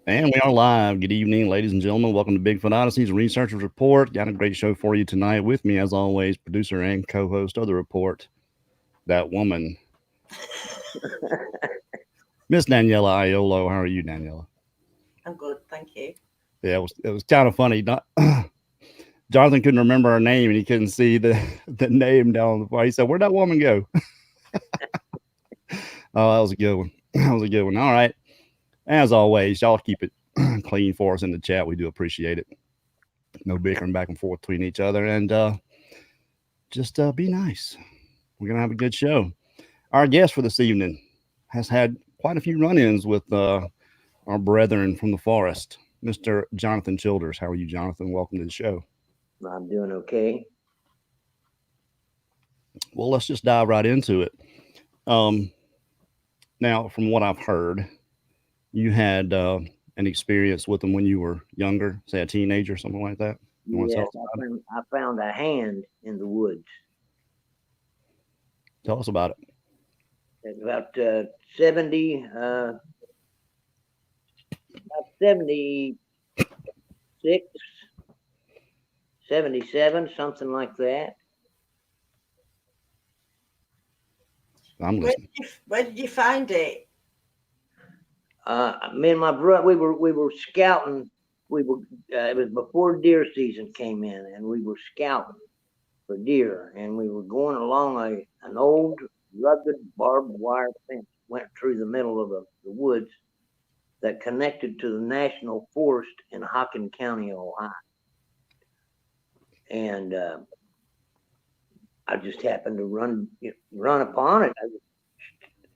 And we are live. Good evening, ladies and gentlemen. Welcome to Bigfoot Odyssey's Researchers Report. Got a great show for you tonight. With me, as always, producer and co-host of the report, that woman, Miss Daniela Agliolo. How are you, Daniela? I'm good, thank you. Yeah, it was kind of funny. Jonathan couldn't remember her name, and he couldn't see the the name down on the far. He said, "Where'd that woman go?" Oh, that was a good one. That was a good one. All right. As always, y'all keep it clean for us in the chat. We do appreciate it. No bickering back and forth between each other, and just be nice. We're gonna have a good show. Our guest for this evening has had quite a few run-ins with our brethren from the forest, Mr. Jonathan Childers. How are you, Jonathan? Welcome to the show. I'm doing okay. Well, let's just dive right into it. Um, Now, from what I've heard, you had an experience with them when you were younger, say a teenager, something like that. You want to tell Yes, us about it? I found a hand in the woods. Tell us about it. At about 70, about 76, 77, something like that. I'm listening. Where did you find it? Me and my brother, we were scouting. We were it was before deer season came in, and we were scouting for deer, and we were going along an old rugged barbed wire fence went through the middle of the woods that connected to the national forest in Hockin County, Ohio. And I just happened to run upon it.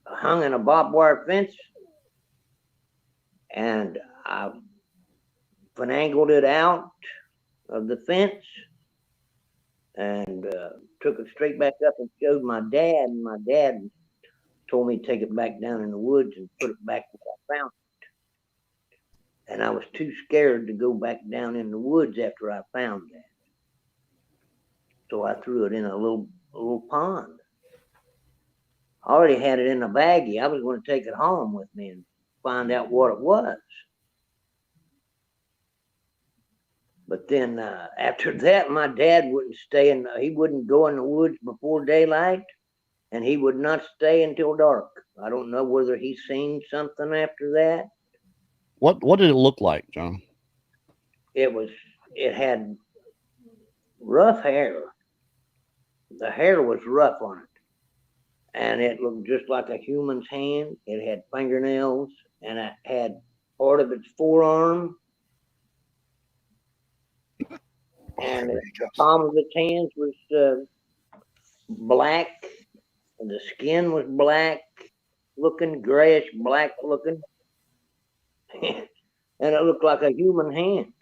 I hung in a barbed wire fence, and I finagled it out of the fence and took it straight back up and showed my dad. And my dad told me to take it back down in the woods and put it back where I found it. And I was too scared to go back down in the woods after I found that. So I threw it in a little pond. I already had it in a baggie. I was going to take it home with me and find out what it was. But then after that, my dad wouldn't stay he wouldn't go in the woods before daylight, and he would not stay until dark. I don't know whether he seen something after that. What did it look like, John? It had rough hair. The hair was rough on it, and it looked just like a human's hand. It had fingernails, and it had part of its forearm, and the palm of its hands was black, and the skin was black looking, grayish black looking, and it looked like a human hand.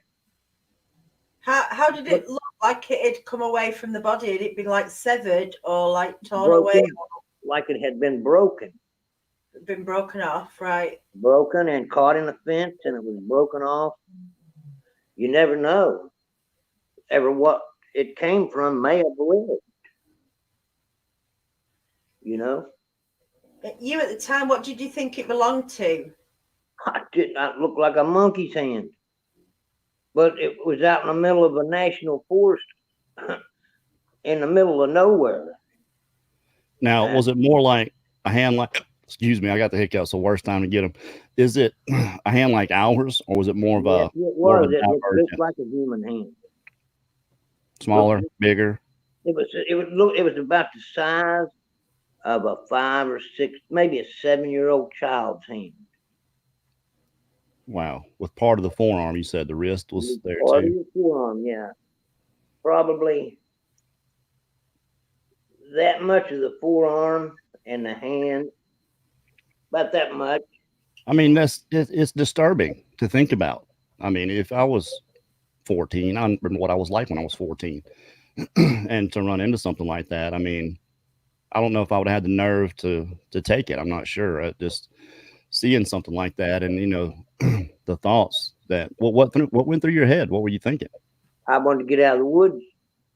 How did it look like it had come away from the body? Had it been like severed or like torn Broken, away? like it had been broken. Been broken off, right? Broken and caught in a fence, and it was broken off. You never know. Ever what it came from may have lived. You know? You at the time, what did you think it belonged to? I did not look like a monkey's hand. But it was out in the middle of a national forest in the middle of nowhere. Now, was it more like a hand like, excuse me, I got the hiccups, the worst time to get them. Is it a hand like ours, or was it more of Yes, a, it more was. of a It divergent? looked like a human hand. Smaller, bigger? It was about the size of a 5 or 6, maybe a 7-year-old child's hand. Wow. With part of the forearm, you said the wrist was there Part of too. the forearm, yeah. Probably that much of the forearm and the hand, about that much. I mean, it's disturbing to think about. I mean, if I was 14, I remember what I was like when I was 14, and to run into something like that, I mean, I don't know if I would have had the nerve to take it. I'm not sure. Just seeing something like that, and the thoughts that what went through your head? What were you thinking? I wanted to get out of the woods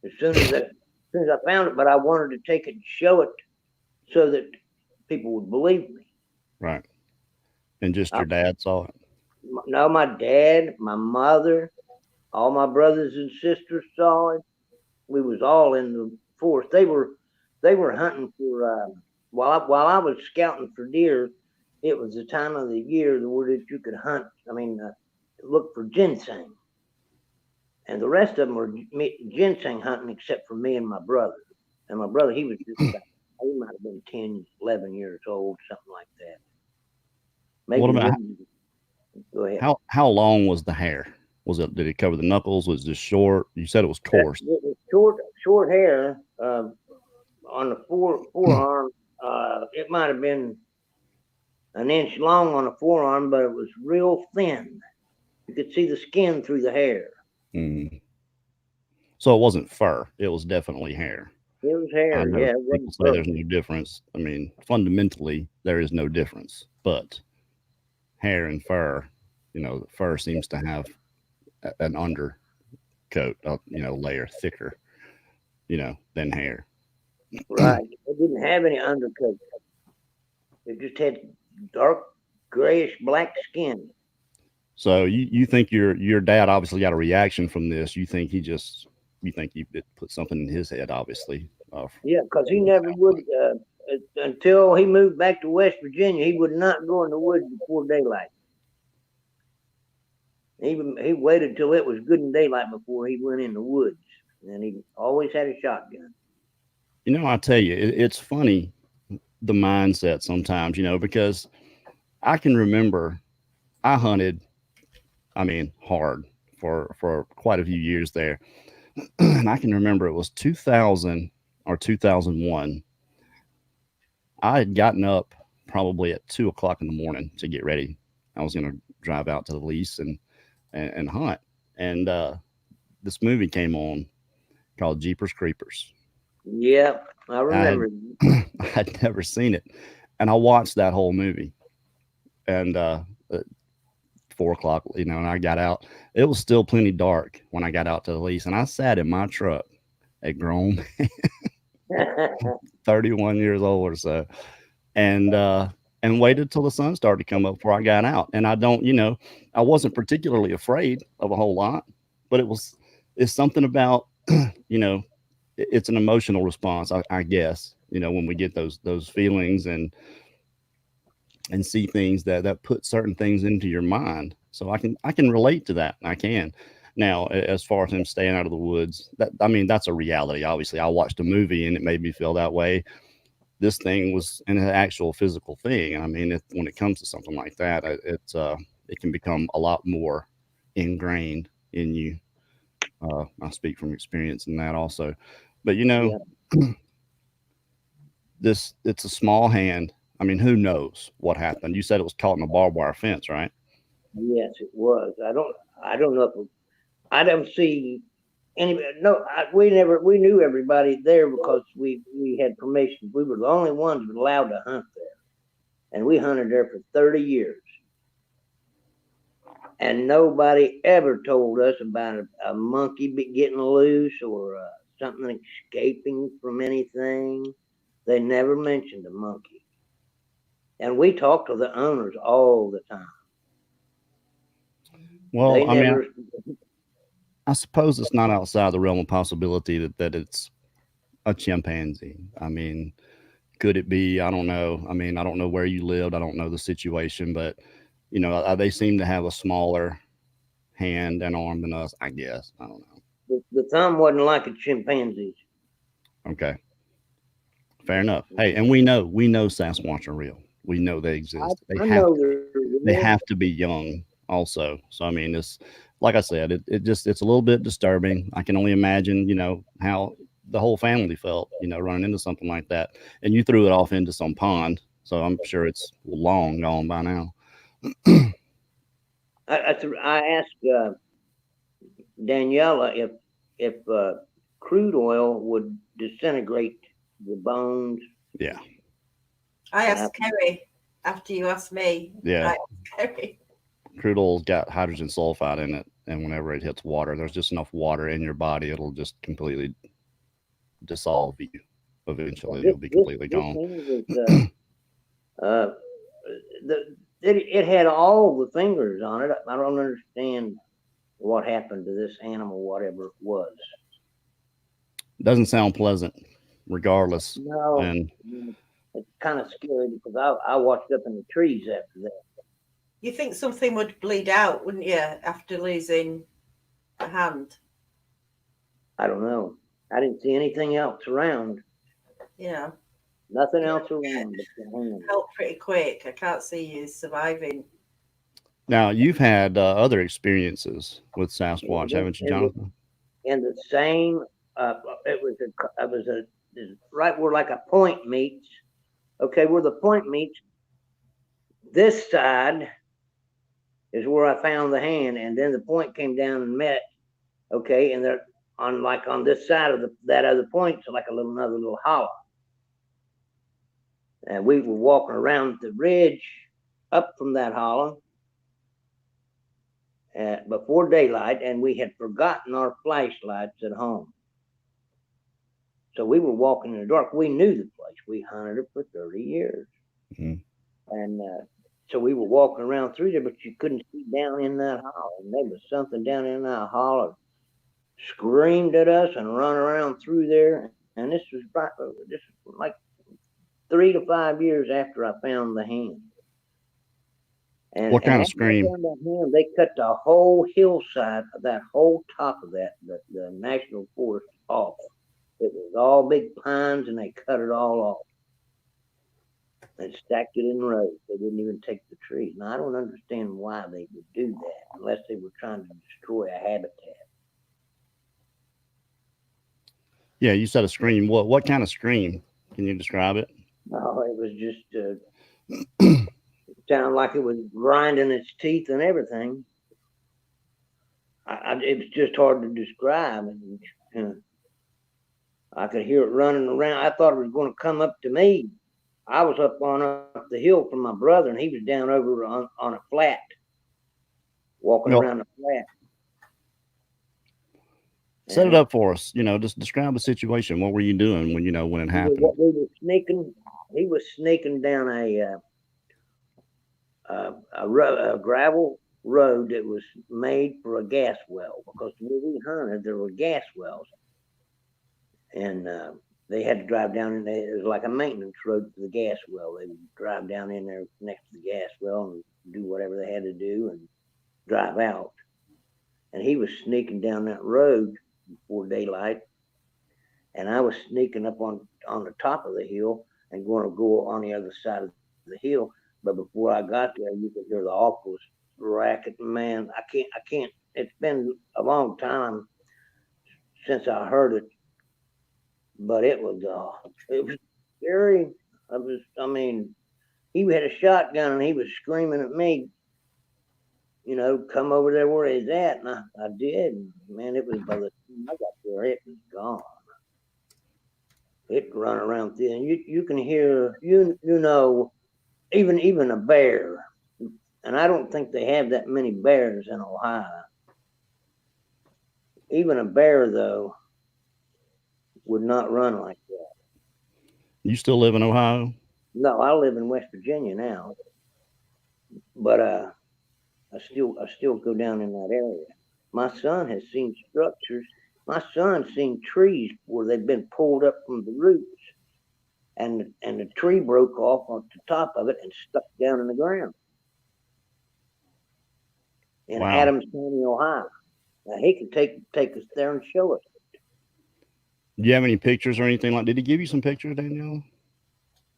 as soon as I found it, but I wanted to take it and show it so that people would believe me. Right. And just your dad saw it. No, my dad, my mother, all my brothers and sisters saw it. We was all in the forest. They were hunting for while I was scouting for deer. It was the time of the year where that you could hunt. I mean, look for ginseng, and the rest of them were ginseng hunting, except for me and my brother. And my brother, he was just about, he might have been 10, 11 years old, something like that. Maybe. What about Go ahead. how long was the hair? Did it cover the knuckles? Was it short? You said it was coarse. It was short hair on the forearm. It might have been an inch long on the forearm, but it was real thin. You could see the skin through the hair. Mm. So it wasn't fur. It was definitely hair. It was hair. Yeah. People say there's no difference. I mean, fundamentally, there is no difference. But hair and fur, the fur seems to have an undercoat, layer thicker, than hair. Right. It didn't have any undercoat. It just had dark grayish black skin. So you think your dad obviously got a reaction from this? You think he put something in his head, obviously. Yeah, because he never would until he moved back to West Virginia. He would not go in the woods before daylight. He waited till it was good and daylight before he went in the woods, and he always had a shotgun. I tell you, it's funny, the mindset sometimes, because I can remember I hunted, hard for quite a few years there. And I can remember it was 2000 or 2001. I had gotten up probably at 2:00 in the morning to get ready. I was going to drive out to the lease and hunt. And this movie came on called Jeepers Creepers. Yeah, I remember. I had never seen it. And I watched that whole movie. And 4:00, and I got out. It was still plenty dark when I got out to the lease. And I sat in my truck, a grown man, 31 years old or so, and waited till the sun started to come up before I got out. And I wasn't particularly afraid of a whole lot, but it's something about, it's an emotional response, I guess, when we get those feelings and see things that put certain things into your mind. So I can relate to that. I can. Now, as far as him staying out of the woods, that's a reality. Obviously, I watched a movie and it made me feel that way. This thing was an actual physical thing. And when it comes to something like that, it can become a lot more ingrained in you. I speak from experience in that also. But it's a small hand. Who knows what happened? You said it was caught in a barbed wire fence, right? Yes, it was. I don't know if I don't see anybody. No, we knew everybody there because we had permission. We were the only ones allowed to hunt there, and we hunted there for 30 years. And nobody ever told us about a monkey getting loose or something escaping from anything. They never mentioned a monkey. And we talked to the owners all the time. Well, I suppose it's not outside the realm of possibility that it's a chimpanzee. Could it be? I don't know. I don't know where you lived. I don't know the situation, but they seem to have a smaller hand and arm than us, I guess. I don't know. The thumb wasn't like a chimpanzee's. Okay. Fair enough. Hey, and we know Sasquatch are real. We know they exist. They have to be young also. So it's like I said, it's a little bit disturbing. I can only imagine, how the whole family felt, running into something like that. And you threw it off into some pond, so I'm sure it's long gone by now. I asked Daniela if crude oil would disintegrate the bones. Yeah. I asked Kerry after you asked me. Yeah. I asked Kerry. Crude oil's got hydrogen sulfide in it, and whenever it hits water, there's just enough water in your body, it'll just completely dissolve you. Eventually, you'll be completely gone. it had all the fingers on it. I don't understand what happened to this animal, whatever it was. Doesn't sound pleasant, regardless. No, And it's kind of scary because I watched up in the trees after that. You think something would bleed out, wouldn't you, after losing a hand? I don't know. I didn't see anything else around. Yeah. Nothing else around but the hand. Help pretty quick. I can't see you surviving. now you've had other experiences with Sasquatch, haven't you, Jonathan? And the same, it was right where like a point meets. Okay, where the point meets, this side is where I found the hand, and then the point came down and met. Okay, and they're on this side of that other point, so like another little hollow. And we were walking around the ridge up from that hollow before daylight, and we had forgotten our flashlights at home. So we were walking in the dark. We knew the place. We hunted it for 30 years. Mm-hmm. And so we were walking around through there, but you couldn't see down in that hollow. And there was something down in that hollow, screamed at us and run around through there. And this was like 3 to 5 years after I found the hand. And what kind of scream? They cut the whole hillside of that whole top of the national forest off. It was all big pines, and they cut it all off and stacked it in rows. They didn't even take the trees. Now, I don't understand why they would do that unless they were trying to destroy a habitat. Yeah, you said a scream. What kind of scream? Can you describe it? No, it was just sounded like it was grinding its teeth and everything. It was just hard to describe. I could hear it running around. I thought it was going to come up to me. I was up the hill from my brother, and he was down over on a flat, walking around a flat. Set it up for us. Just describe the situation. What were you doing when it happened? We were sneaking. He was sneaking down a gravel road that was made for a gas well, because where we hunted, there were gas wells. And they had to drive down in there. It was like a maintenance road for the gas well. They would drive down in there next to the gas well and do whatever they had to do and drive out. And he was sneaking down that road before daylight. And I was sneaking up on the top of the hill and going to go on the other side of the hill. But before I got there, you could hear the awfulest racket. Man, I can't. It's been a long time since I heard it. But it was scary. He had a shotgun and he was screaming at me, come over there where he's at. And I did. Man, it was by the time I got there, it was gone. It run around through, and you can hear, even a bear. And I don't think they have that many bears in Ohio. Even a bear, though, would not run like that. You still live in Ohio? No, I live in West Virginia now, but I still go down in that area. My son has seen structures. My son's seen trees where they've been pulled up from the roots, and the tree broke off on the top of it and stuck down in the ground in Adams County, Ohio. Now, he can take us there and show us. Do you have any pictures or anything like? Did he give you some pictures, Daniela?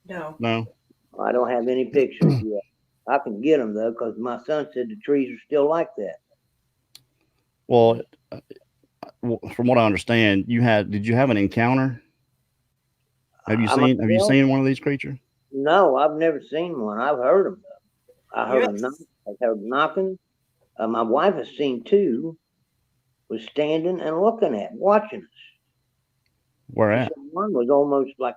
No. I don't have any pictures yet. I can get them though, because my son said the trees are still like that. Well, from what I understand, did you have an encounter? Have you seen one of these creatures? No, I've never seen one. I've heard them though. I heard them. I heard knocking. My wife has seen two. Was standing and watching us. Where at? One was almost like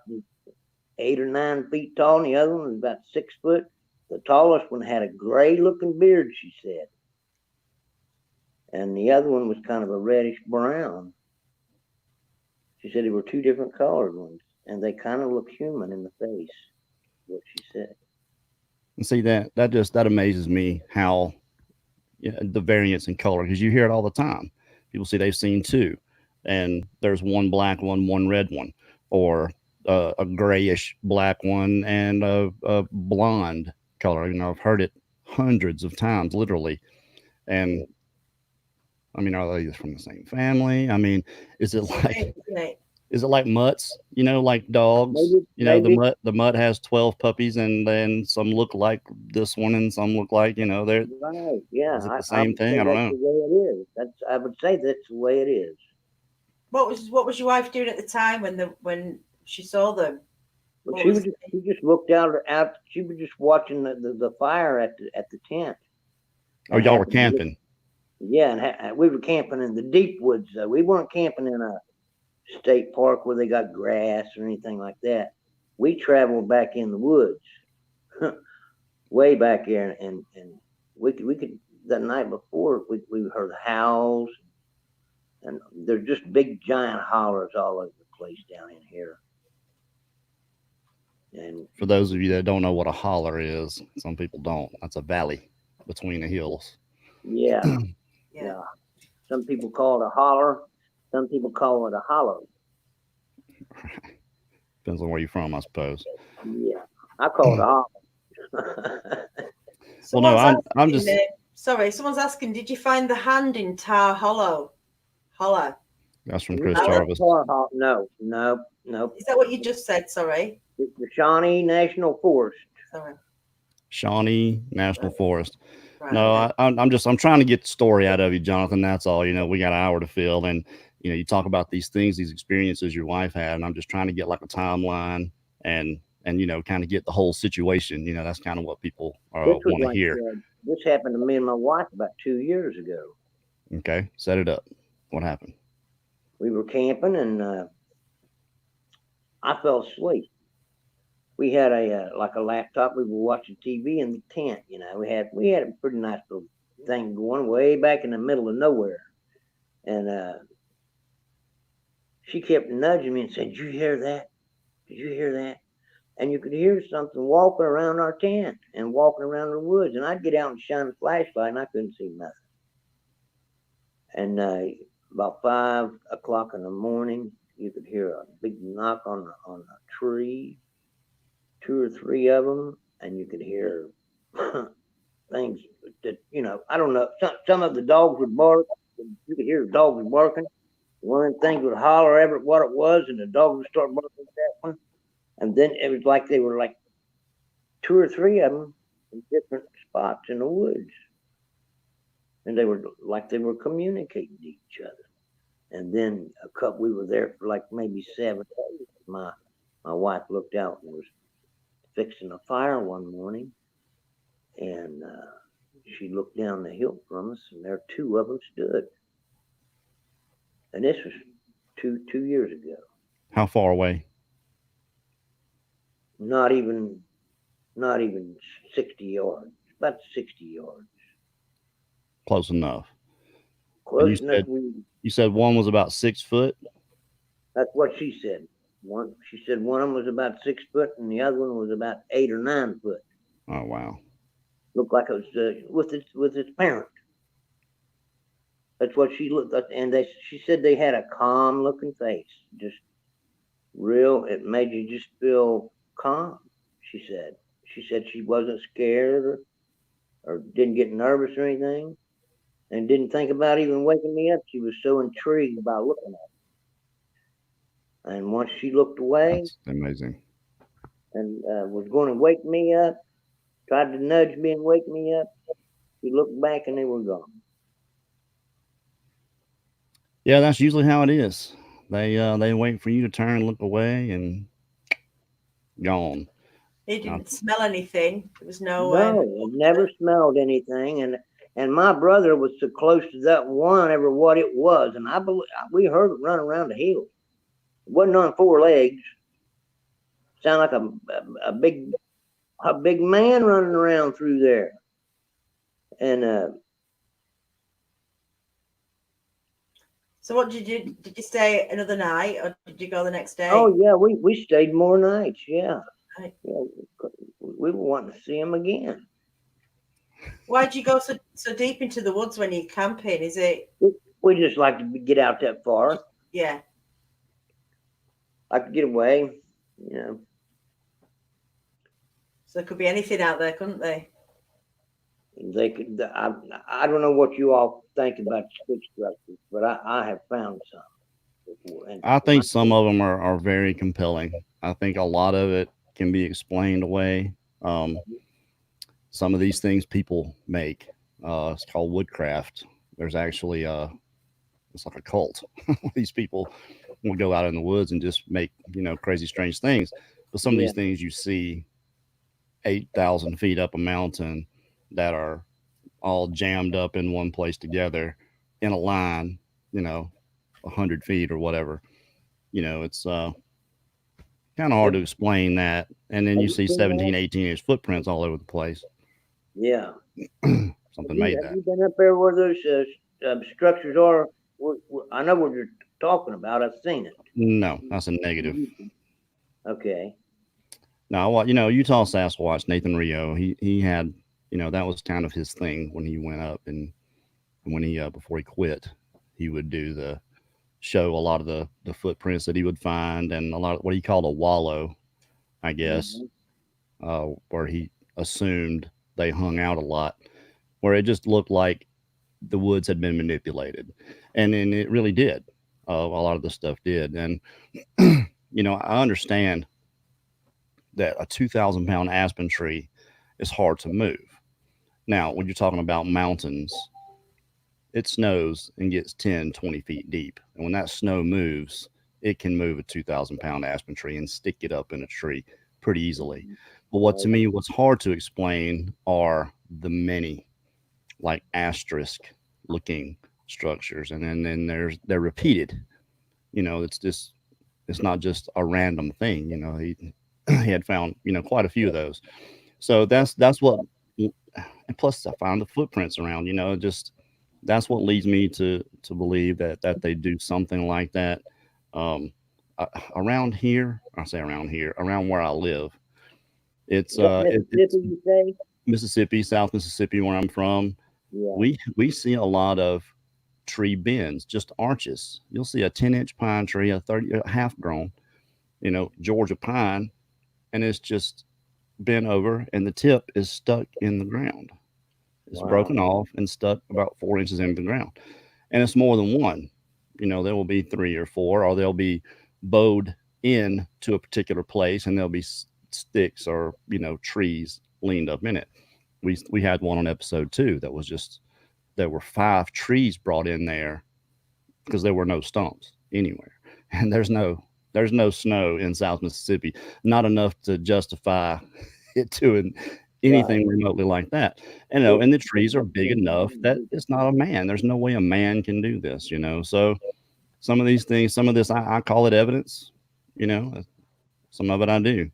8 or 9 feet tall, and the other one was about 6 foot. The tallest one had a gray-looking beard, she said, and the other one was kind of a reddish brown. She said they were 2 different colored ones, and they kind of look human in the face. What she said. And see that amazes me how the variance in color, because you hear it all the time. People say they've seen two, and there's one black one red one, or a grayish black one and a blonde color. I've heard it hundreds of times, literally. And I mean, are they from the same family? I mean, is it like is it like mutts? Like dogs. Maybe. The mutt has 12 puppies, and then some look like this one, and some look like they're. Right. Yeah. Is it the I same would thing? say I don't that's know. the way it is. I would say that's the way it is. What was your wife doing at the time when she saw them? Well, she just looked out. She was just watching the fire at the tent. Oh, y'all were camping. Yeah, and we were camping in the deep woods. We weren't camping in a state park where they got grass or anything like that. We traveled back in the woods, way back there, and we could the night before we heard howls, and there's just big giant hollers all over the place down in here. And for those of you that don't know what a holler is, some people don't. That's a valley between the hills. Yeah. Some people call it a holler. Some people call it a hollow. Depends on where you're from, I suppose. Yeah, I call it a holler. Well, no, I'm just. Sorry, someone's asking, did you find the hand in Tar Hollow? Holler. That's from Chris Jarvis. No. Is that what you just said? Sorry. It's the Shawnee National Forest. Sorry. Shawnee National Forest. Right. No, I'm trying to get the story out of you, Jonathan. That's all. We got an hour to fill, and you talk about these things, these experiences your wife had, and I'm just trying to get like a timeline and kind of get the whole situation. That's kind of what people want to hear. This happened to me and my wife about 2 years ago. Okay, set it up. What happened? We were camping, and I fell asleep. We had a laptop. We were watching TV in the tent. We had a pretty nice little thing going way back in the middle of nowhere, and she kept nudging me and said, "Did you hear that? Did you hear that?" And you could hear something walking around our tent and walking around the woods. And I'd get out and shine a flashlight, and I couldn't see nothing. And about 5 o'clock in the morning, you could hear a big knock on a tree, 2 or 3 of them, and you could hear things that I don't know. Some of the dogs would bark. You could hear the dogs barking. One of the things would holler ever what it was, and the dog would start barking at that one. And then it was like they were like 2 or 3 of them in different spots in the woods. And they were communicating to each other. And then we were there for like maybe 7 days. My wife looked out and was fixing a fire one morning. And she looked down the hill from us, and there 2 of them stood. And this was two years ago. How far away? Not even 60 yards. About 60 yards. Close enough. Close enough. You said one was about 6 foot? That's what she said. She said one of them was about 6 foot, and the other one was about 8 or 9 foot. Oh wow! Looked like it was with its parent. That's what she looked like, and she said they had a calm looking face, just real. It made you just feel calm. She said she wasn't scared or didn't get nervous or anything, and didn't think about even waking me up. She was so intrigued by looking at me. And once she looked away, that's amazing, and was going to wake me up, tried to nudge me and wake me up. She looked back and they were gone. Yeah, that's usually how it is. They wait for you to turn, look away, and gone. They didn't smell anything. There was no. Never smelled anything, and my brother was so close to that one ever what it was, and I believe we heard it run around the hill. It wasn't on 4 legs. Sounded like a big man running around through there, and. So what did you stay another night, or did you go the next day? Oh yeah, we stayed more nights. Yeah. Right. You know, we were wanting to see him again. Why'd you go so deep into the woods when you're camping? Is it? We just like to get out that far. Yeah. Like to get away, you know. So there could be anything out there, couldn't they? They could. I don't know what you all think about stick structures, but I have found some before. And I think some of them are very compelling. I think a lot of it can be explained away. Um, some of these things people make. It's called woodcraft. There's actually it's like a cult. These people will go out in the woods and just make crazy, strange things. But some of yeah, these things you see 8,000 feet up a mountain that are all jammed up in one place together in a line. 100 feet or whatever. It's kind of hard to explain that. And then have you you see seen that? 17, 18 inch footprints all over the place. Yeah. Something made Have that. you been up there where those structures are? I know what you're talking about. I've seen it. No, that's a negative. Okay. Now, Utah Sasquatch, Nathan Rio, he had, that was kind of his thing when he went up and when he, before he quit, he would do the show a lot of the footprints that he would find and a lot of what he called a wallow, I guess, Mm-hmm. where he assumed they hung out a lot, where it just looked like the woods had been manipulated, and it really did. A lot of the stuff did, and I understand that a 2,000 pound aspen tree is hard to move. Now, when you're talking about mountains, it snows and gets 10, 20 feet deep, and when that snow moves, it can move a 2,000 pound aspen tree and stick it up in a tree pretty easily. But to me, what's hard to explain are the many like asterisk looking structures, and then they're repeated. It's not just a random thing. He had found quite a few of those. So that's what. And plus, I found the footprints around. Just that's what leads me to believe that they do something like that. Um, Around here, I say around here, around where I live, it's Is that it's Mississippi, you say? Mississippi, South Mississippi, where I'm from. Yeah. We see a lot of tree bends, just arches. You'll see a 10-inch pine tree, a 30, a half grown, Georgia pine, and it's just bent over, and the tip is stuck in the ground. It's Wow. broken off and stuck about 4 inches into the ground, and it's more than one. There will be three or four, or they'll be bowed in to a particular place, and there'll be sticks or trees leaned up in it. We had one on episode 2 that was just there were 5 trees brought in there because there were no stumps anywhere, and there's no snow in South Mississippi, not enough to justify it doing anything remotely like that. And the trees are big enough that it's not a man. There's no way a man can do this. So some of these things, some of this, I call it evidence. Some of it I do.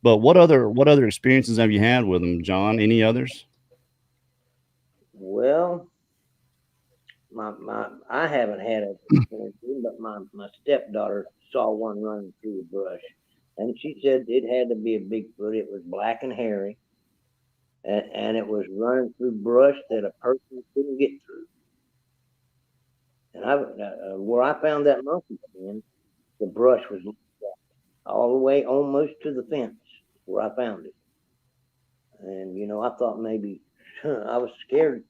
But what other experiences have you had with them, John? Any others? Well, I haven't had a but my stepdaughter saw one running through the brush, and she said it had to be a Bigfoot. It was black and hairy, and it was running through brush that a person couldn't get through. And where I found that monkey skin, the brush was all the way almost to the fence where I found it. And I thought maybe I was scared.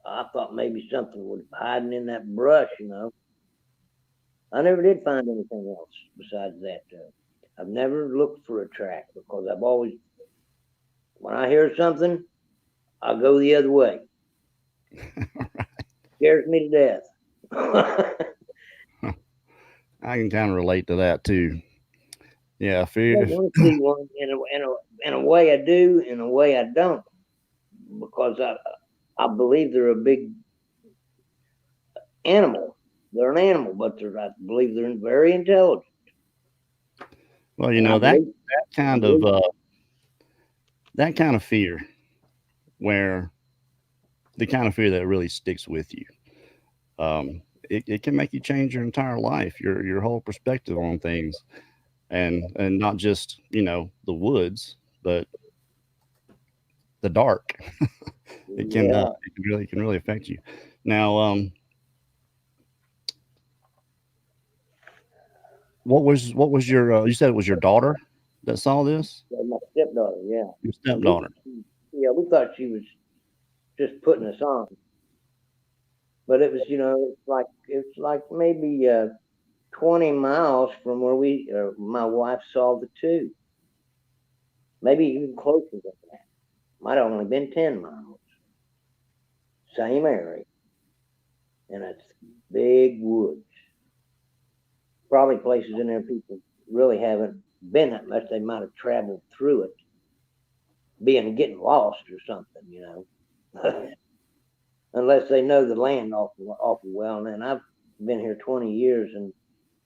I thought maybe something was hiding in that brush. I never did find anything else besides that. I've never looked for a track because I've always, when I hear something, I go the other way. Scares me to death. I can kind of relate to that too. Yeah, I fear. want to see one in a way I do, in a way I don't, because I believe they're a big animal. They're an animal, but I believe they're very intelligent. Well, And I that believe, kind of that kind of fear, where the kind of fear that really sticks with you. It can make you change your entire life, your whole perspective on things. and not just, you know, the woods, but the dark. It can Yeah. it can really affect you. Now, what was your you said it was your daughter that saw this? My stepdaughter, yeah. Your And stepdaughter. we thought she was just putting us on. But it was, you know, it's like maybe 20 miles from where my wife saw the two. Maybe even closer than that. Might have only been 10 miles. Same area. And it's big woods. Probably places in there people really haven't been that much. They might have traveled through it, getting lost or something, you know. Unless they know the land awful well. And I've been here 20 years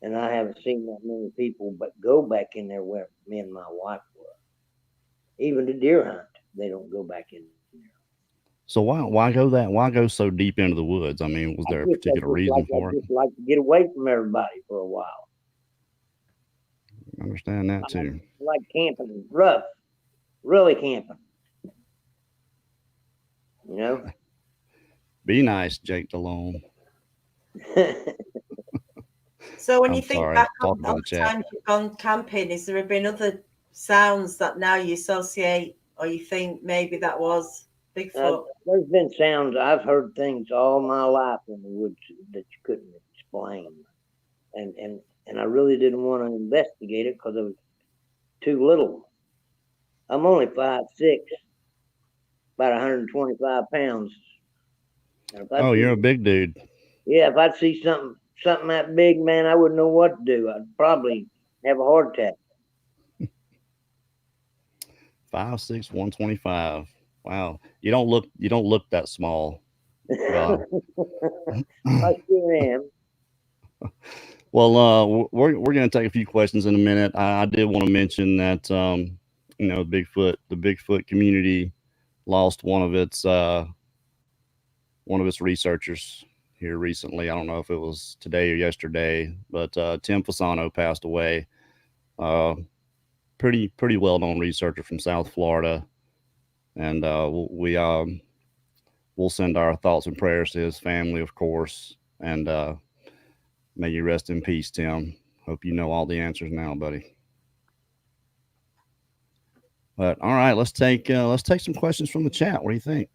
and I haven't seen that many people but go back in there where me and my wife were. Even to deer hunt, they don't go back in there. So why go so deep into the woods? I mean, was there a particular reason for I it? just like to get away from everybody for a while. I understand that too. I like camping rough, really camping. You know? Be nice, Jake DeLone. So when I'm you think sorry, back talking on to the the chat. times you've gone camping, is there been other sounds that now you associate or you think maybe that was Bigfoot? There's been sounds. I've heard things all my life in the woods that you couldn't explain. And I really didn't want to investigate it because I was too little. I'm only 5'6", about 125 pounds. Oh, you're a big dude. Yeah, if I'd see something that big, man, I wouldn't know what to do. I'd probably have a heart attack. 5'6", 125. Wow, you don't look that small. I sure am. Well, we're going to take a few questions in a minute. I did want to mention that you know, the Bigfoot community lost one of its researchers here recently. I don't know if it was today or yesterday, but Tim Fasano passed away. Pretty well known researcher from South Florida, and we'll send our thoughts and prayers to his family, of course, and may you rest in peace, Tim. Hope you know all the answers now, buddy. But all right, let's take some questions from the chat. What do you think?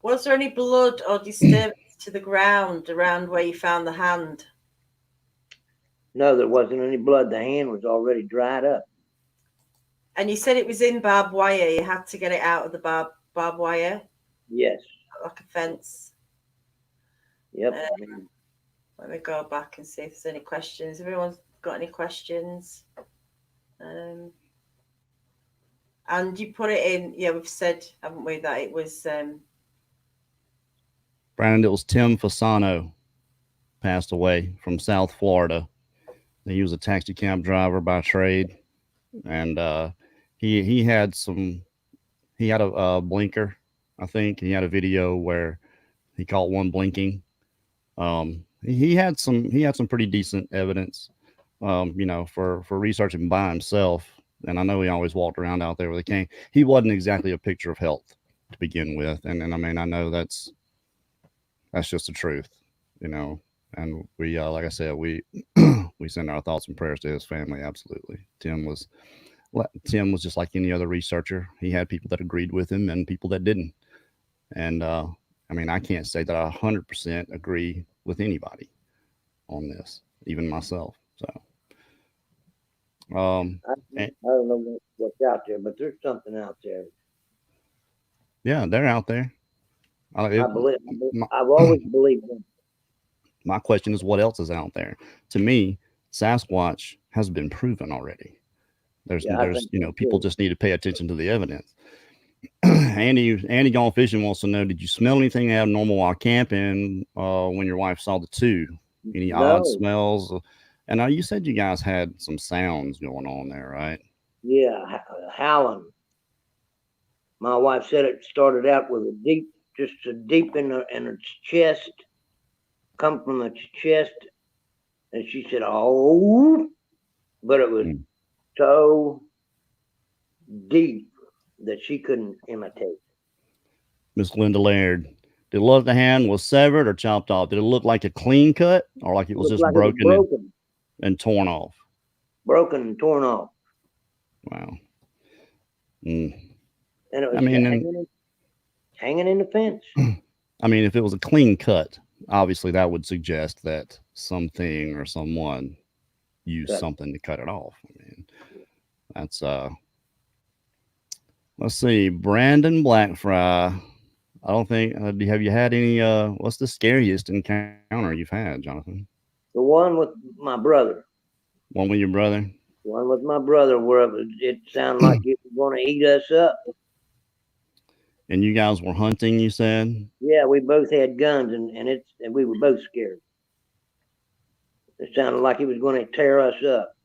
Was there any blood or disturbance to the ground around where you found the hand? No, there wasn't any blood. The hand was already dried up. And you said it was in barbed wire. You had to get it out of the barbed wire? Yes. Like a fence? Yep. Let me go back and see if there's any questions. Everyone's got any questions? And you put it in, yeah, we've said, haven't we, that it was... Brandon, it was Tim Fasano, passed away from South Florida. He was a taxi cab driver by trade, and he had a blinker. I think he had a video where he caught one blinking. He had some pretty decent evidence, you know, for researching by himself. And I know he always walked around out there with a cane. He wasn't exactly a picture of health to begin with, and I mean, I know that's just the truth, you know. And we, like I said, we send our thoughts and prayers to his family. Absolutely, Tim was just like any other researcher. He had people that agreed with him and people that didn't. And I mean, I can't say that I 100% agree with anybody on this, even myself. So, I don't know what's out there, but there's something out there. Yeah, they're out there. I've always believed them. My question is, what else is out there? To me, Sasquatch has been proven already. There's you know, people just need to pay attention to the evidence. Andy Gone Fishing wants to know, did you smell anything abnormal while camping when your wife saw the two? Any odd smells? And you said you guys had some sounds going on there, right? Yeah, howling. My wife said it started out with a deep in its chest, come from its chest, And she said, oh, but it was so deep that she couldn't imitate. Miss Linda Laird, did it look like the hand was severed or chopped off? Did it look like a clean cut or like it was Looked just like it was broken and torn off? Broken and torn off. Wow. Mm. And it was I mean, hanging in the fence. I mean, if it was a clean cut, obviously that would suggest that something or someone used something to cut it off. I mean, that's let's see, Brandon Blackfry. I don't think have you had any what's the scariest encounter you've had, Jonathan? The one with my brother. One with your brother? One with my brother where it sounded like it was going to eat us up. And you guys were hunting, you said? Yeah, we both had guns and we were both scared. It sounded like it was going to tear us up.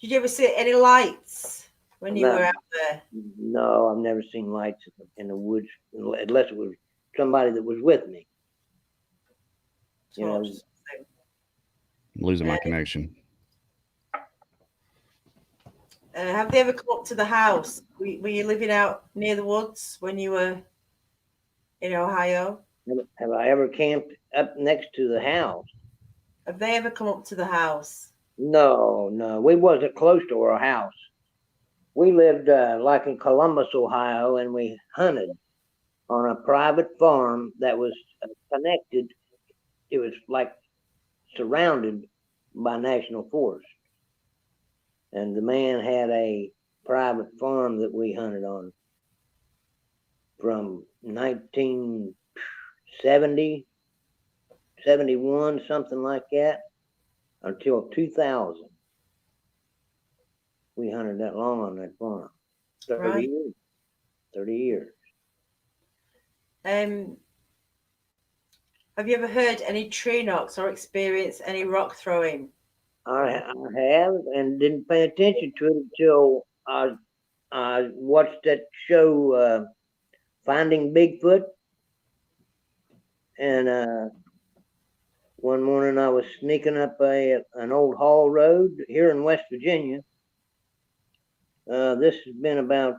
Did you ever see any lights when you were out there? No, I've never seen lights in the woods unless it was somebody that was with me. You know, I'm losing my connection. Have they ever come up to the house? Were you living out near the woods when you were in Ohio? Have I ever camped up next to the house? Have they ever come up to the house? No. We wasn't close to our house. We lived like in Columbus, Ohio, and we hunted on a private farm that was connected. It was like surrounded by national forest. And the man had a private farm that we hunted on from 1970, 71, something like that, until 2000. We hunted that long on that farm. 30 years. 30 years. Have you ever heard any tree knocks or experienced any rock throwing? I have, and didn't pay attention to it until I watched that show, Finding Bigfoot. And one morning I was sneaking up an old haul road here in West Virginia. This has been about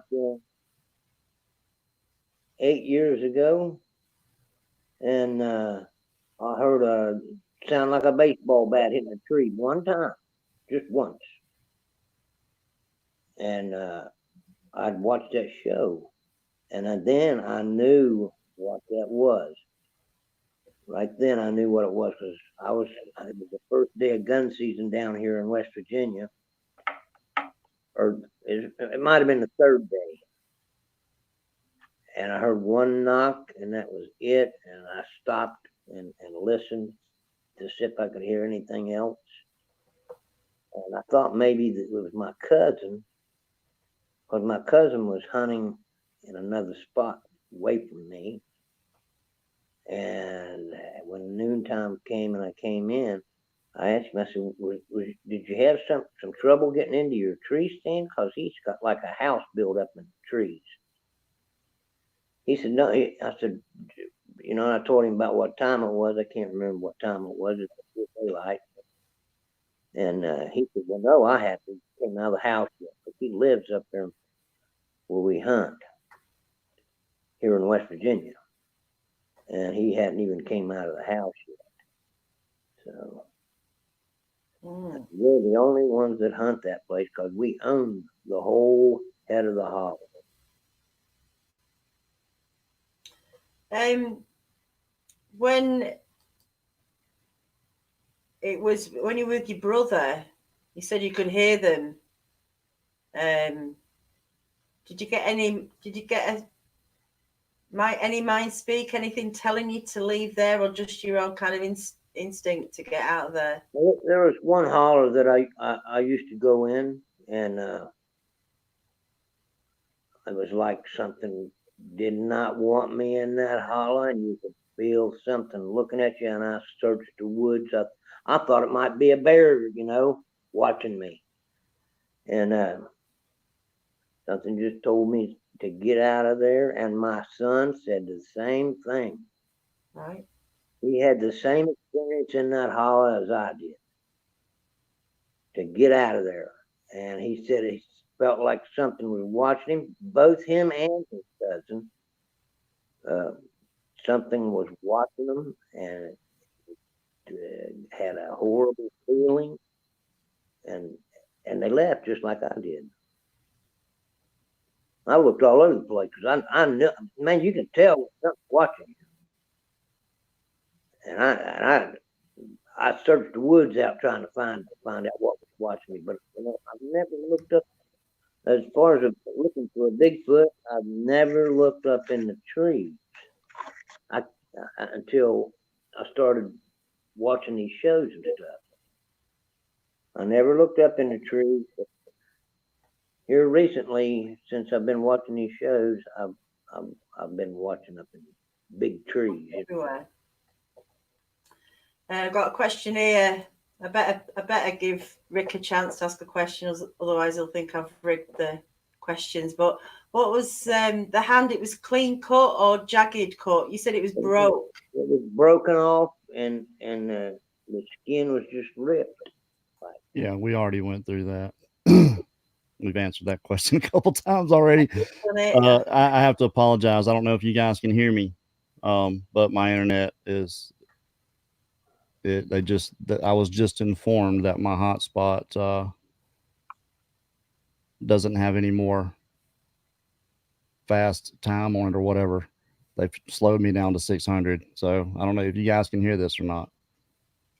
8 years ago. And I heard a sound like a baseball bat hitting a tree one time, just once. And I'd watched that show, and then I knew what that was. Right then, I knew what it was because it was the first day of gun season down here in West Virginia, or it might have been the third day. And I heard one knock, and that was it. And I stopped and listened to see if I could hear anything else. And I thought maybe that it was my cousin, because my cousin was hunting in another spot away from me. And when noontime came and I came in, I asked him, I said, did you have some trouble getting into your tree stand? Because he's got like a house built up in trees. He said, no. I said, and I told him about what time it was. I can't remember what time it was. It was daylight. And he said, well, no, I have to came out of the house yet. Because he lives up there where we hunt here in West Virginia. And he hadn't even came out of the house yet. So we're the only ones that hunt that place because we own the whole head of the hollow. When you were with your brother, you said you could hear them. Did you get any mind speak, anything telling you to leave there, or just your own kind of instinct to get out of there? There was one holler that I used to go in, and it was like something did not want me in that holler, and you could feel something looking at you. And I searched the woods. I thought it might be a bear, watching me, and something just told me to get out of there. And my son said the same thing. Right. He had the same experience in that hollow as I did, to get out of there. And he said he felt like something was watching him, both him and his cousin. Something was watching them, and had a horrible feeling, and they left just like I did. I looked all over the place because I knew, man, you can tell when something's watching you. And I searched the woods out trying to find out what was watching me, but I've never looked up. As far as looking for a Bigfoot, I've never looked up in the trees. Until I started watching these shows and stuff. I never looked up in the trees. But here recently, since I've been watching these shows, I've been watching up in big trees. Everywhere. I've got a question here. I better give Rick a chance to ask a question, otherwise he'll think I've rigged the questions. But what was the hand? It was clean cut or jagged cut? You said it was broke. It was broken off, and the skin was just ripped. Yeah, we already went through that. We've answered that question a couple times already. I have to apologize. I don't know if you guys can hear me, but my internet is. I was just informed that my hotspot doesn't have any more fast time on it or whatever. They've slowed me down to 600. So I don't know if you guys can hear this or not.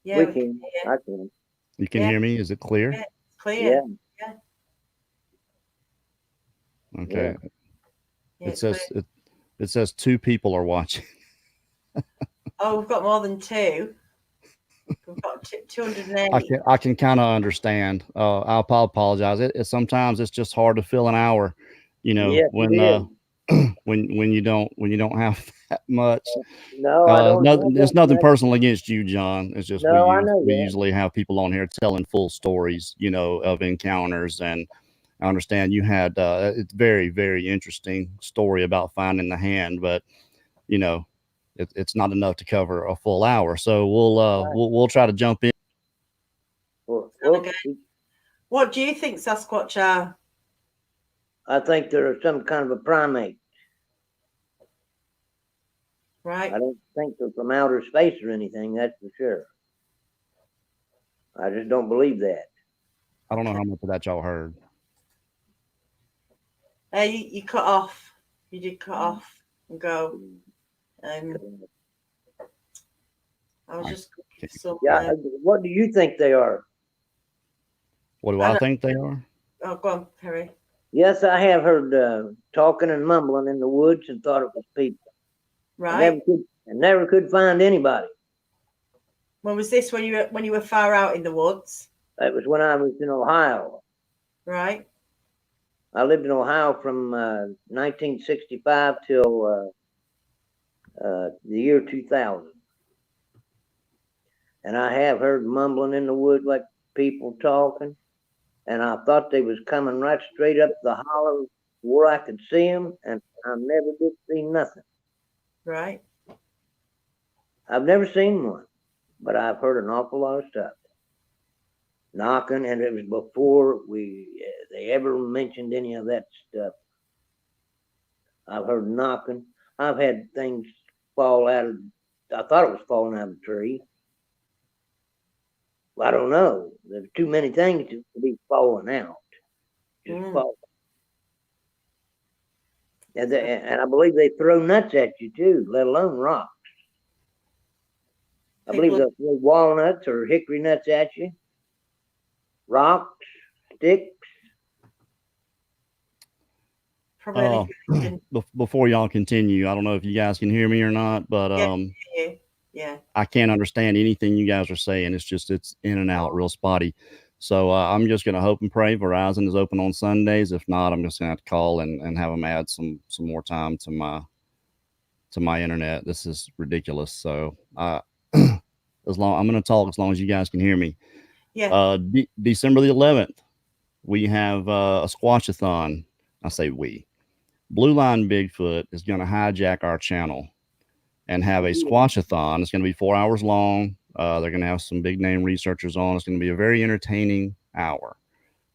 Yeah, we can. I can. You can hear me? Is it clear? Yeah, it's clear. Yeah. Okay. Yeah, it says 2 people are watching. Oh, we've got more than 2. We've got 280. I can kind of understand. I apologize. Sometimes it's just hard to fill an hour, Yes, when you don't have that much. No, I don't. There's nothing personal against you, John. It's just we we usually have people on here telling full stories, of encounters, and I understand you had it's very, very interesting story about finding the hand, but it's not enough to cover a full hour. So we'll try to jump in. What do you think Sasquatch are? I think they're some kind of a primate. Right. I don't think they're from outer space or anything, that's for sure. I just don't believe that. I don't know how much of that y'all heard. You cut off. You did cut off and go. I was just what do you think they are? What do I think they are? Oh, go on, Kerry. Yes, I have heard talking and mumbling in the woods and thought it was people. Right. I never could find anybody. When was this? When you were far out in the woods? It was when I was in Ohio. Right. I lived in Ohio from 1965 till the year 2000. And I have heard mumbling in the woods like people talking. And I thought they was coming right straight up the hollow where I could see them. And I never did see nothing. Right. I've never seen one, but I've heard an awful lot of stuff. Knocking, and it was before they ever mentioned any of that stuff. I've heard knocking. I've had things fall out of, I thought it was falling out of a tree. Well, I don't know. There's too many things to be falling out. Just falling. And I believe they throw nuts at you too, let alone rocks. I believe they'll throw walnuts or hickory nuts at you. Rocks, sticks. Before y'all continue, I don't know if you guys can hear me or not, but yeah. I can't understand anything you guys are saying. It's in and out, real spotty. So I'm just gonna hope and pray Verizon is open on Sundays. If not, I'm just gonna have to call and have them add some more time to my internet. This is ridiculous. So I'm gonna talk as long as you guys can hear me. Yeah. December the 11th, we have a Squatchathon. I say we. Blue Line Bigfoot is going to hijack our channel, and have a squatchathon. It's going to be 4 hours long. They're going to have some big name researchers on. It's going to be a very entertaining hour.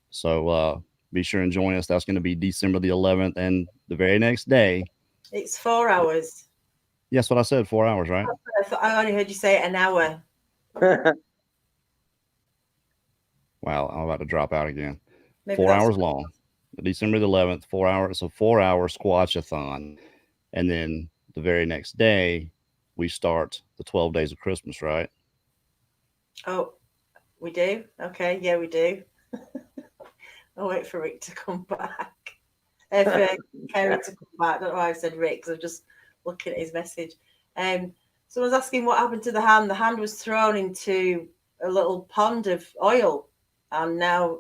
So be sure and join us. That's going to be December the 11th. And the very next day. It's 4 hours. Yes, what I said, 4 hours, right? I only heard you say an hour. Wow, I'm about to drop out again. Maybe 4 hours long. December the 11th, 4 hours. So 4 hour squatchathon. And then the very next day, we start the 12 days of Christmas, right? Oh, we do? Okay, yeah, we do. I'll wait for Rick to come back. Kerry to come back. I don't know why I said Rick, because I'm just looking at his message. Someone's asking what happened to the hand. The hand was thrown into a little pond of oil and now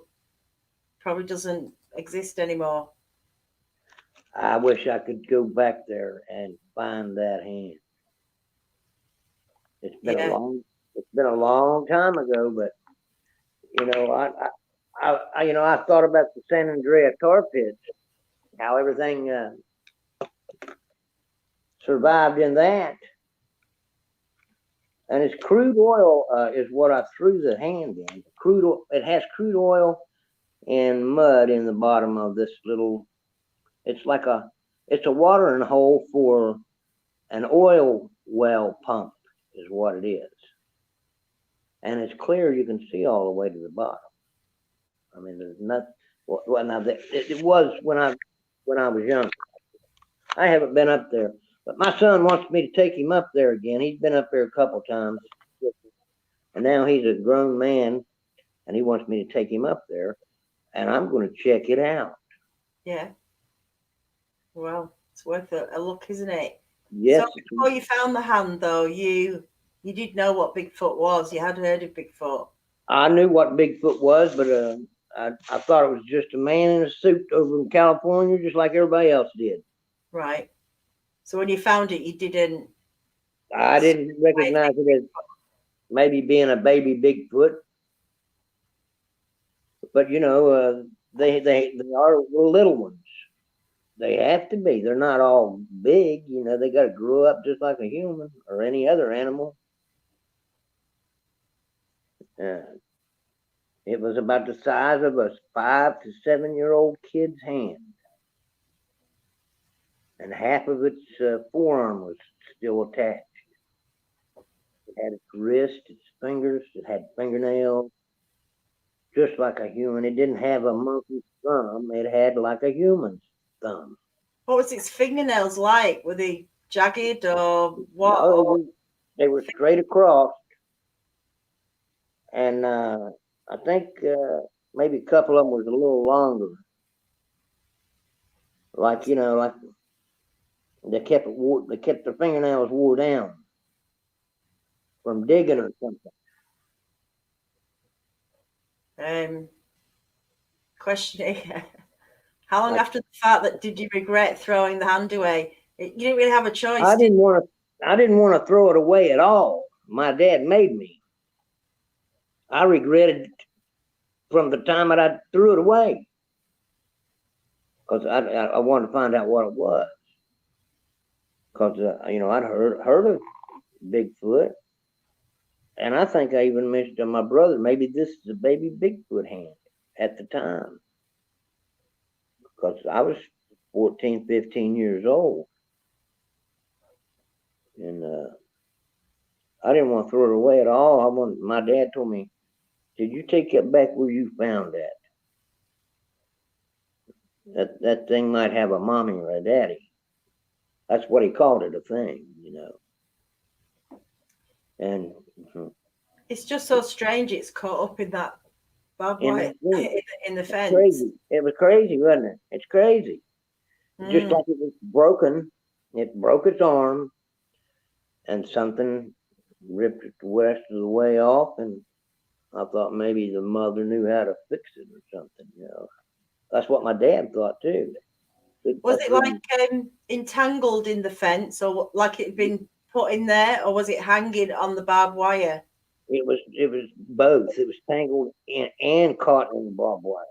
probably doesn't exist anymore. I wish I could go back there and find that hand. It's been a long time ago, but you know, I thought about the San Andreas tar pits, how everything survived in that, and it's crude oil is what I threw the hand in. It has crude oil and mud in the bottom of this little. It's a watering hole for an oil well pump, is what it is. And it's clear, you can see all the way to the bottom. I mean, there's nothing. Well, now it was when I was young. I haven't been up there, but my son wants me to take him up there again. He's been up there a couple times, and now he's a grown man, and he wants me to take him up there, and I'm going to check it out. Yeah. Well, it's worth a look, isn't it? Yes. So before you found the hand, though, you did know what Bigfoot was. You had heard of Bigfoot. I knew what Bigfoot was, but I thought it was just a man in a suit over in California, just like everybody else did. Right. So when you found it, you didn't. I didn't recognize it as maybe being a baby Bigfoot, but you know, they are little ones. They have to be. They're not all big, you know. They got to grow up just like a human or any other animal. It was about the size of a 5 to 7 year old kid's hand, and half of its forearm was still attached. It had its wrist, its fingers, it had fingernails, just like a human. It didn't have a monkey's thumb. It had like a human's thumb. What was its fingernails like? Were they jagged or what? No, they were straight across. And I think maybe a couple of them was a little longer. Like, you know, like they kept their fingernails wore down from digging or something. Question: how long after the fact that did you regret throwing the hand away? You didn't really have a choice. I didn't want to throw it away at all. My dad made me. I regretted it from the time that I threw it away, because I wanted to find out what it was. Because you know, I'd heard of Bigfoot, and I think I even mentioned to my brother, maybe this is a baby Bigfoot hand at the time, because I was 14, 15 years old, and I didn't want to throw it away at all. My dad told me, "Did you take it back where you found that? That thing might have a mommy or a daddy." That's what he called it, a thing, you know. And it's just so strange. It's caught up in that barbed wire in the fence. Crazy. It was crazy, wasn't it? It's crazy. Just like it was broken. It broke its arm, and something ripped it the rest of the way off, and I thought maybe the mother knew how to fix it or something, you know. That's what my dad thought too. Was it like entangled in the fence, or like it had been put in there, or was it hanging on the barbed wire? It was both. It was tangled in and caught in the barbed wire.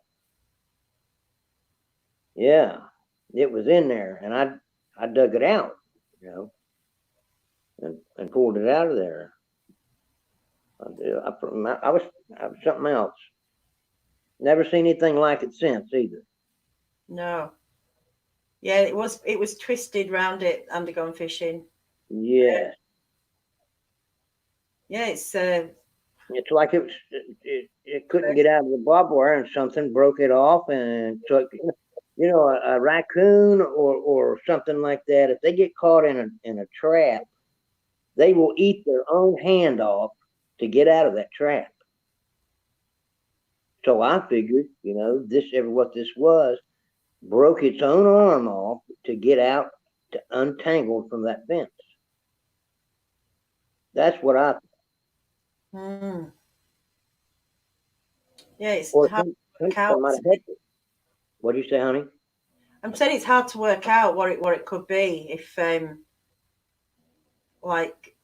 Yeah, it was in there, and I dug it out, you know. and pulled it out of there. I was something else. Never seen anything like it since either. No. Yeah, it was twisted round it, undergone fishing. Yes. Yeah, it's like it couldn't get out of the barbed wire, and something broke it off and took, you know, a raccoon or something like that. If they get caught in a trap, they will eat their own hand off to get out of that trap. So I figured, you know, what this was, broke its own arm off to get out, to untangle from that fence. That's what I thought. Yeah, it's or hard to work out. What do you say, honey? I'm saying it's hard to work out what it could be if like,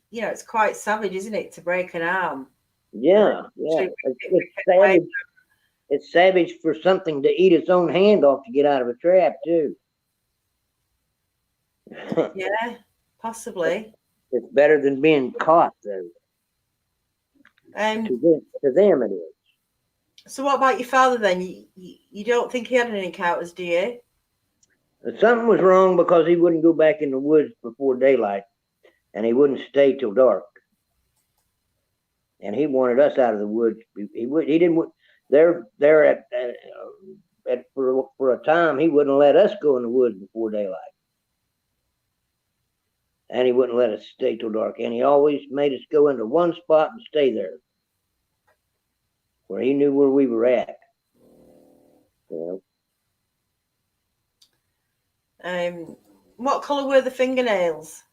you know, it's quite savage, isn't it, to break an arm? Yeah. It's savage. It's savage for something to eat its own hand off to get out of a trap too. Yeah, possibly. It's better than being caught, though. To them, it is. So, what about your father then? You don't think he had any encounters, do you? Something was wrong because he wouldn't go back in the woods before daylight, and he wouldn't stay till dark. And he wanted us out of the woods. He didn't. There for a time, he wouldn't let us go in the woods before daylight. And he wouldn't let us stay till dark. And he always made us go into one spot and stay there, where he knew where we were at. You know. What colour were the fingernails?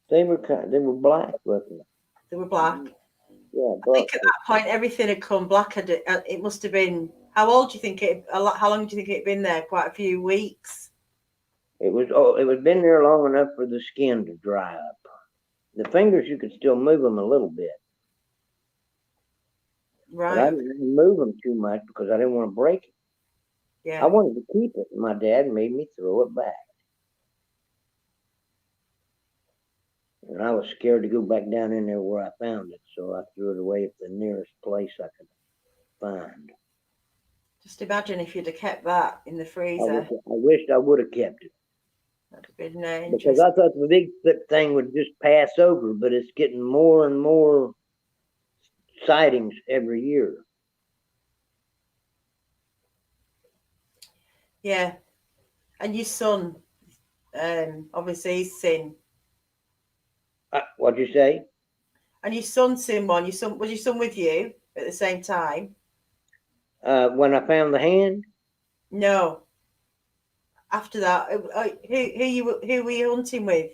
They were black, wasn't they? They were black. Yeah. I think at that point everything had come black. It must have been. How old do you think it? How long do you think it had been there? Quite a few weeks. It was been there long enough for the skin to dry up. The fingers, you could still move them a little bit. Right. But I didn't move them too much because I didn't want to break it. Yeah. I wanted to keep it. My dad made me throw it back. And I was scared to go back down in there where I found it, so I threw it away at the nearest place I could find. Just imagine if you'd have kept that in the freezer. I wished I would have kept it. That'd have been because I thought the Bigfoot thing would just pass over, but it's getting more and more sightings every year. Yeah. And your son, obviously he's seen. What'd you say? And your son's seen one. Was your son with you at the same time? When I found the hand? No. After that, who were you hunting with?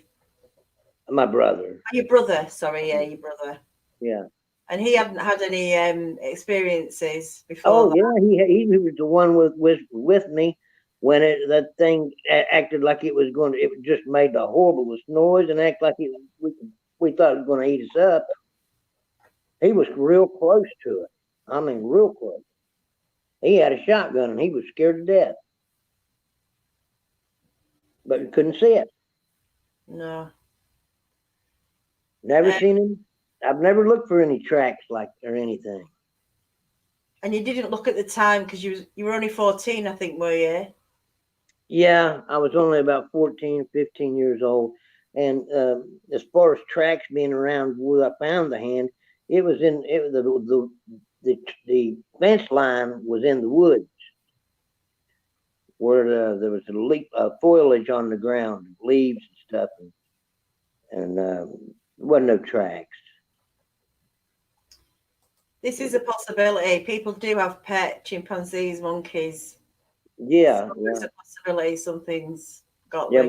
My brother. Oh, your brother, sorry, yeah, your brother. Yeah. And he hadn't had any experiences before. Oh yeah, he was the one with me when that thing acted like it was going to. It just made the horriblest noise and act like we thought it was going to eat us up. He was real close to it. I mean, real close. He had a shotgun and he was scared to death, but he couldn't see it. No. Never seen him. I've never looked for any tracks or anything. And you didn't look at the time because you were only 14, I think, were you? Yeah, I was only about 14, 15 years old. And as far as tracks being around where I found the hand, the fence line was in the woods where there was foliage on the ground, leaves and stuff, and there wasn't no tracks. This is a possibility. People do have pet chimpanzees, monkeys. Yeah, It's a possibility. Something's got. Yeah,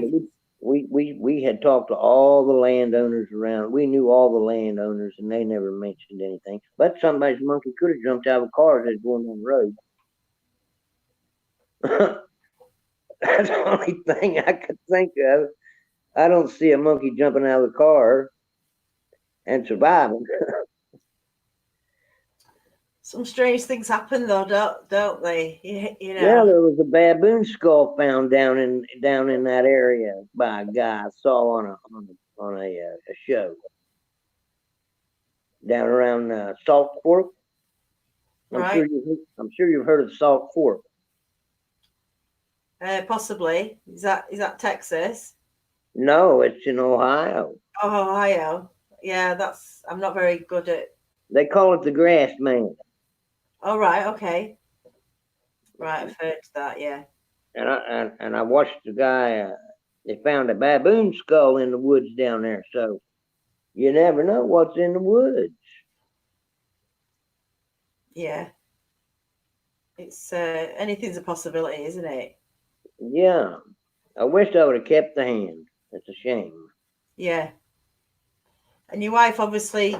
we had talked to all the landowners around. We knew all the landowners, and they never mentioned anything. But somebody's monkey could have jumped out of a car as it's going on the road. That's the only thing I could think of. I don't see a monkey jumping out of the car and surviving. Some strange things happen though, don't they? You know. Yeah, there was a baboon skull found down in that area by a guy I saw on a show down around Salt Fork. I'm sure you've heard of Salt Fork. Possibly. Is that Texas? No, it's in Ohio. Oh, Ohio. Yeah, I'm not very good at. They call it the Grass Man. Oh, right. Okay. Right, I've heard that. Yeah. And I watched the guy. They found a baboon skull in the woods down there. So you never know what's in the woods. Yeah. It's anything's a possibility, isn't it? Yeah. I wish I would have kept the hand. It's a shame. Yeah. And your wife, obviously,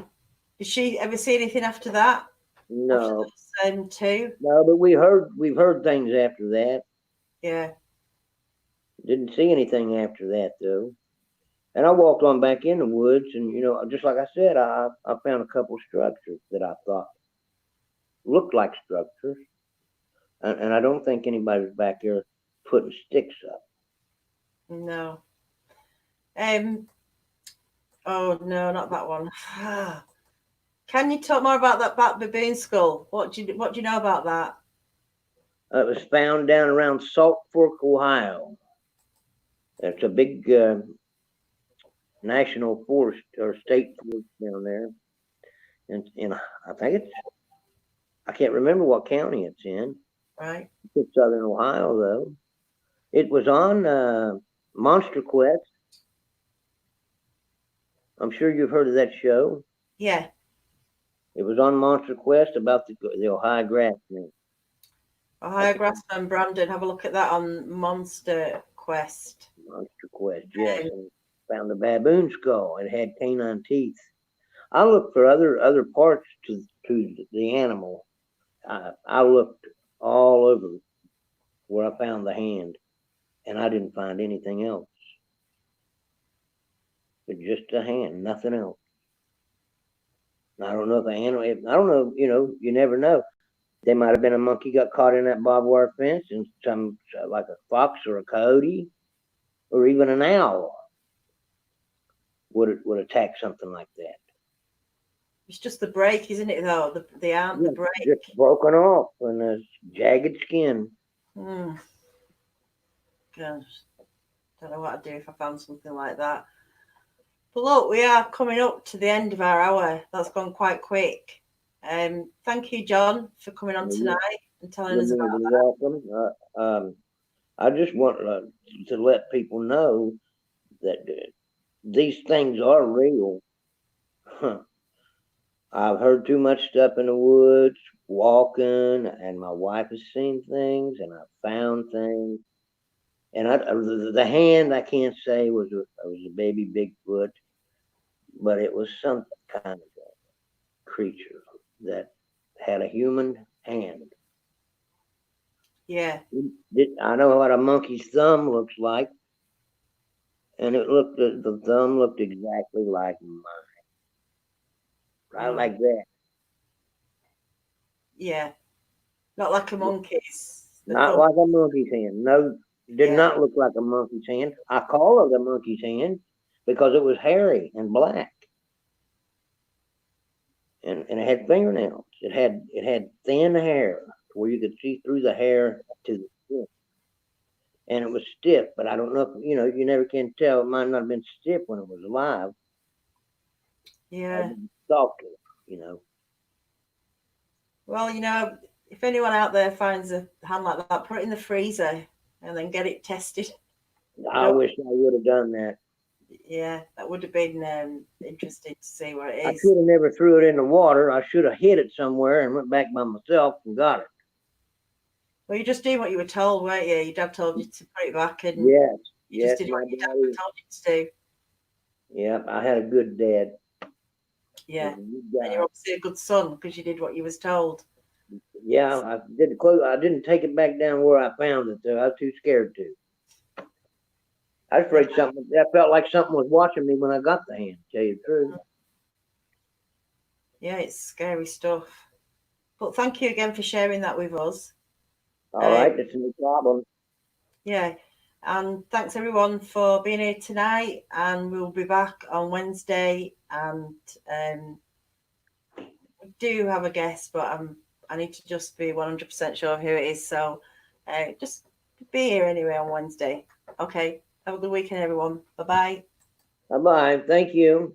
did she ever see anything after that? No. After those, two? No, but we've heard things after that. Yeah. Didn't see anything after that though. And I walked on back in the woods, and just like I said, I found a couple structures that I thought looked like structures, and I don't think anybody was back there putting sticks up. No. Oh no, not that one. Can you talk more about that baboon skull? What do you know about that? It was found down around Salt Fork, Ohio. It's a big national forest or state forest down there, and I think I can't remember what county it's in. Right. It's southern Ohio though. It was on Monster Quest. I'm sure you've heard of that show. Yeah. It was on Monster Quest about the Ohio Grassman. Ohio Grassman, Brandon. Have a look at that on Monster Quest. Monster Quest, yes. And found the baboon skull. It had canine teeth. I looked for other parts to the animal. I looked all over where I found the hand, and I didn't find anything else. But just a hand, nothing else. I don't know if the animal. I don't know. You never know. There might have been a monkey got caught in that barbed wire fence, and some like a fox or a coyote, or even an owl would attack something like that. It's just the break, isn't it? Though the break just broken off and a jagged skin. Gosh, don't know what I'd do if I found something like that. But look, we are coming up to the end of our hour. That's gone quite quick. Thank you, John, for coming on tonight and telling us about that. Welcome. I just want to let people know that these things are real. I've heard too much stuff in the woods, walking, and my wife has seen things, and I've found things. And the hand I can't say was a baby Bigfoot, but it was some kind of a creature that had a human hand. Yeah. I know what a monkey's thumb looks like, and the thumb looked exactly like mine. Right like that. Yeah. Not like a monkey's. Not like a monkey's hand. No, did not look like a monkey's hand. I call it a monkey's hand because it was hairy and black. And it had fingernails. It had thin hair where you could see through the hair to the skin. And it was stiff, but I don't know if you never can tell. It might not have been stiff when it was alive. Yeah. Softer, Well, if anyone out there finds a hand like that, put it in the freezer and then get it tested. I wish I would have done that. Yeah, that would have been interesting to see what it is. I should have never threw it in the water. I should have hid it somewhere and went back by myself and got it. Well, you're just doing what you were told, weren't you? Your dad told you to put it back, and you just did what your dad told you to do. Yeah, I had a good dad. Yeah, and you're obviously a good son because you did what you was told. Yeah, I didn't take it back down where I found it, though. I was too scared to. I was afraid I felt like something was watching me when I got the hand, to tell you the truth. Yeah, it's scary stuff. But thank you again for sharing that with us. All right, that's no problem. Yeah. And thanks everyone for being here tonight. And we'll be back on Wednesday. And we do have a guest, but I need to just be 100% sure who it is. So just be here anyway on Wednesday. Okay. Have a good weekend, everyone. Bye-bye. Bye-bye. Thank you.